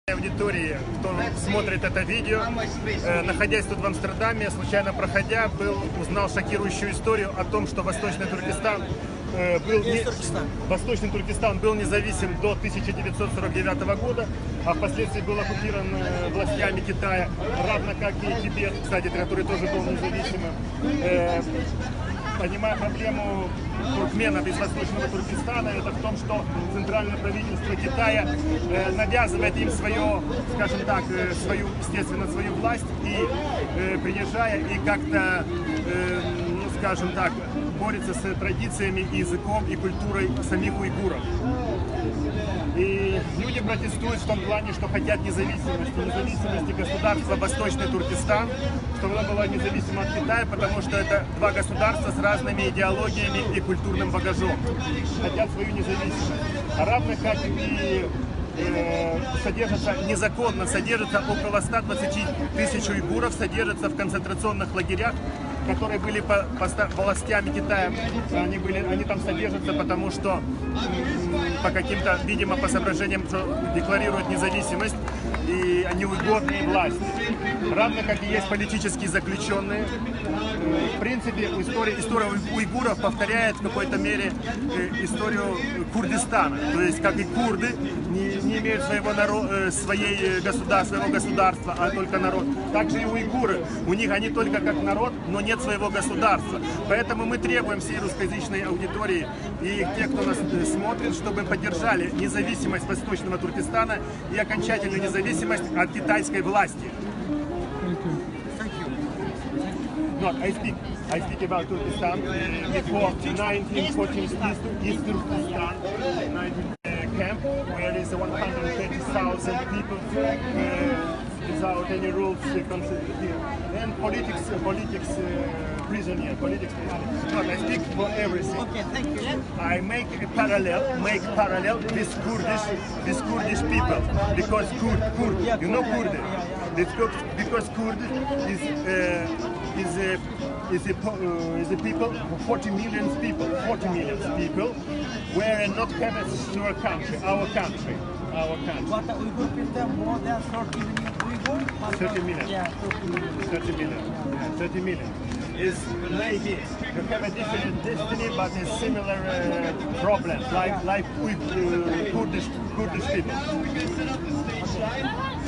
Аудитории, кто смотрит это видео, находясь тут в Амстердаме, случайно проходя, узнал шокирующую историю о том, что Восточный Туркестан был независим до 1949 года, а впоследствии был оккупирован властями Китая, равно как и Тибет, кстати, который тоже был независимым. Понимая проблему туркменов из Восточного Туркестана, это в том, что центральное правительство Китая навязывает им свое, скажем так, естественно, свою власть и приезжая и как-то, скажем так, борется с традициями, языком и культурой самих уйгуров. И люди протестуют в том плане, что хотят независимости государства Восточный Туркестан, чтобы оно было независимо от Китая, потому что это два государства с разными идеологиями и культурным багажом. Хотят свою независимость. А равно как и незаконно содержится около 120 тысяч уйгуров, содержатся в концентрационных лагерях, которые были по властями Китая, они там содержатся, потому что по каким-то, видимо, по соображениям, что декларируют независимость, и они угодные власти. Равно как и есть политические заключенные. В принципе, история уйгуров повторяет в какой-то мере историю Курдистана. То есть, как и курды не имеют своего государства, а только народ. Также и уйгуры. У них они только как народ, но нет своего государства. Поэтому мы требуем всей русскоязычной аудитории и тех, кто нас смотрит, чтобы поддержали независимость Восточного Туркестана и окончательную независимость от китайской власти. No, I speak about Turkestan. Before 1914, East Turkestan, camp where there is 130,000 people without any rules considered here, and politics prisoner, politics. No, I speak for everything. Okay, thank you. I make parallel with Kurdish people, because Kurd, you know Kurd, because Kurd is a people, 40 million people, where not have a sure country, our country. But the Uyghur people more than 30 million Uyghur? 30 million. Yeah, 30 million. 30 million. Is maybe you have a different destiny, but a similar problems, like with Kurdish people.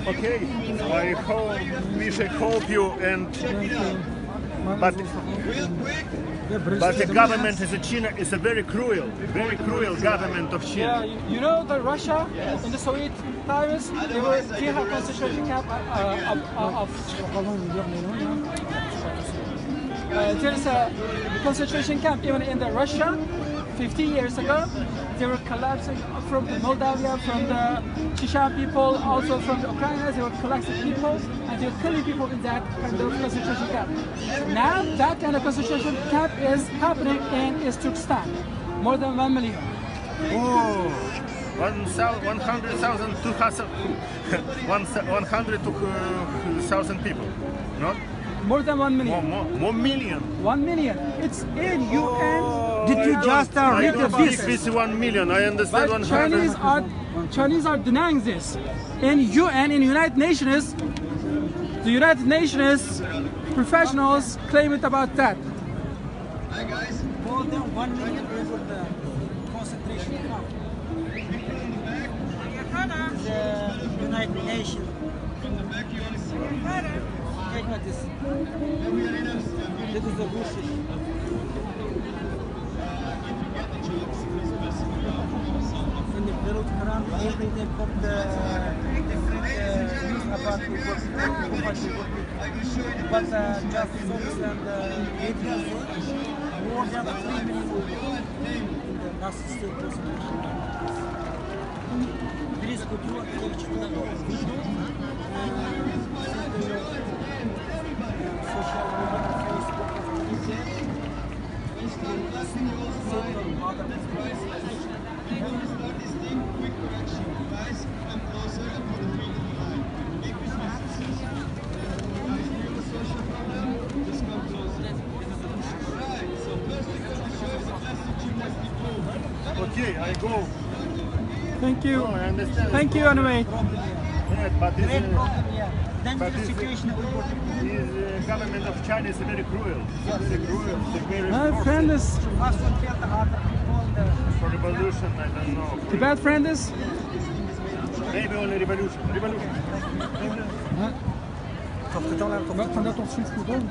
Okay, we should hope you but the government of China is a very cruel government of China. Yeah, you know that Russia in the Soviet times, they had a concentration camp there is a concentration camp even in the Russia 50 years ago. They were collapsing from Moldavia, from the Chechen people, also from the Ukrainians. They were collecting people and they were killing people in that kind of concentration camp. Now that kind of concentration camp is happening in East Turkestan. More than 1 million. Oh, 100,000 to 100,000 people, no? More than 1 million. More million. 1 million. It's in UN. Did you just read this? This 1 million. I understand. But Chinese are denying this. In UN, in United Nations, the United Nations professionals claim it about that. More than 1 million over the concentration camp. The United Nations. Take note this. This is the Russian. In the Beirut Quran, every day put the different news about the work. But just focus on the media, more than 3 million in the last state concentration. Please could you take video? Social media, Facebook, Okay, I go. Thank you. Oh, I understand. Thank you anyway. understand, but this Great is, problem, yeah. but Dangerous this situation of Uyghur people. is government of China is very cruel. Yes. Very cruel. It's very My forced. friend is Us to kill the other people, For revolution, I don't know. the bad friend is. Maybe only revolution. Revolution. Wat gaat dat op zoek doen?